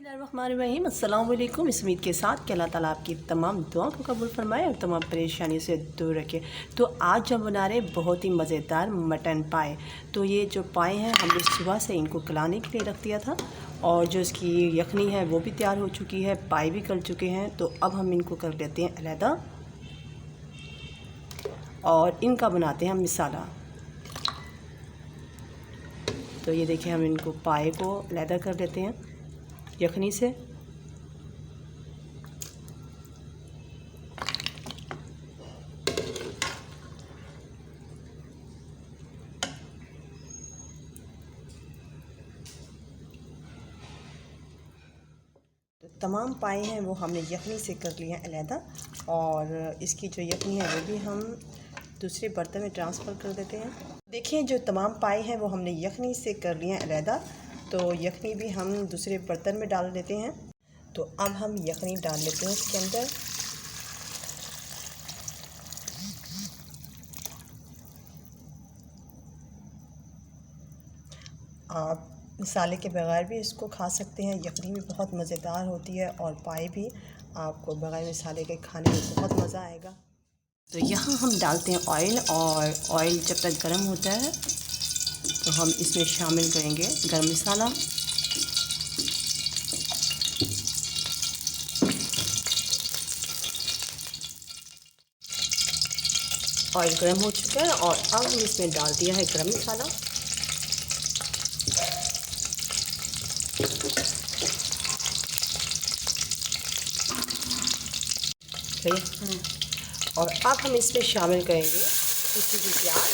बिस्मिल्लाहिर्रहमानिर्रहीम। अस्सलाम वालेकुम। इस उम्मीद के साथ कि अल्लाह ताला आपकी तमाम दुआओं को कबूल फरमाए और तमाम परेशानी से दूर रखे। तो आज हम बना रहे बहुत ही मज़ेदार मटन पाए। तो ये जो पाए हैं हमने सुबह से इनको गलाने के लिए रख दिया था और जो इसकी यखनी है वो भी तैयार हो चुकी है, पाए भी कर चुके हैं। तो अब हम इनको कर लेते हैं अलहदा और इनका बनाते हैं हम मिसाला। तो ये देखिए हम इनको पाए को अलहदा कर लेते हैं यखनी से। तो तमाम पाए हैं वो हमने यखनी से कर लिए हैं अलहदा और इसकी जो यखनी है वो भी हम दूसरे बर्तन में ट्रांसफ़र कर देते हैं। देखिए जो तमाम पाए हैं वो हमने यखनी से कर लिए हैं अलहदा। तो यखनी भी हम दूसरे बर्तन में डाल देते हैं। तो अब हम यखनी डाल लेते हैं इसके अंदर। आप मसाले के बगैर भी इसको खा सकते हैं। यखनी भी बहुत मज़ेदार होती है और पाए भी आपको बगैर मसाले के खाने में बहुत मज़ा आएगा। तो यहाँ हम डालते हैं ऑयल और ऑयल जब तक गर्म होता है तो हम इसमें शामिल करेंगे गरम मसाला, ऑयल गर्म हो चुका है और अब हम इसमें डाल दिया है गरम मसाला। और अब हम इसमें शामिल करेंगे पिसी हुई प्याज,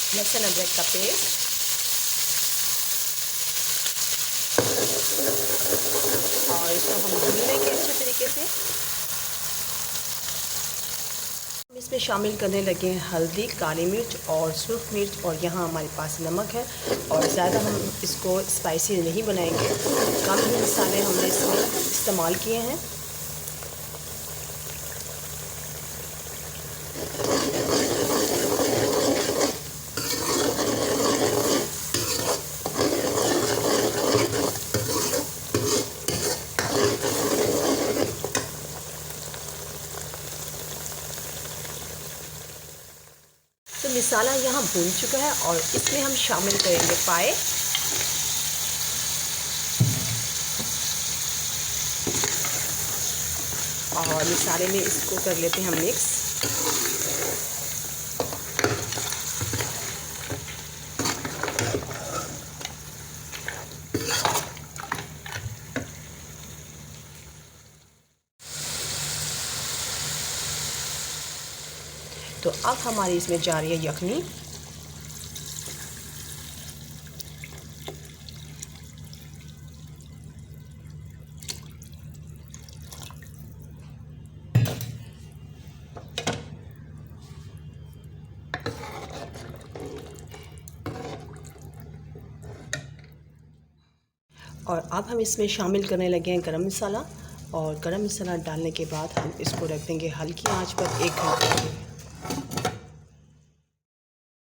लहसुन अदरक का पेस्ट और इसको हम भून लेंगे अच्छे तरीके से। हम इसमें शामिल करने लगे हैं हल्दी, काली मिर्च और सुर्ख मिर्च और यहाँ हमारे पास नमक है। और ज़्यादा हम इसको स्पाइसी नहीं बनाएंगे, कम ही मसाले हमने इसमें इस्तेमाल किए हैं। तो मसाला यहाँ भून चुका है और इसमें हम शामिल करेंगे पाए। और मसाले में इसको कर लेते हैं हम मिक्स। तो अब हमारी इसमें जा रही है यखनी। और अब हम इसमें शामिल करने लगे हैं गरम मसाला और गरम मसाला डालने के बाद हम इसको रख देंगे हल्की आंच पर 1 घंटे के लिए।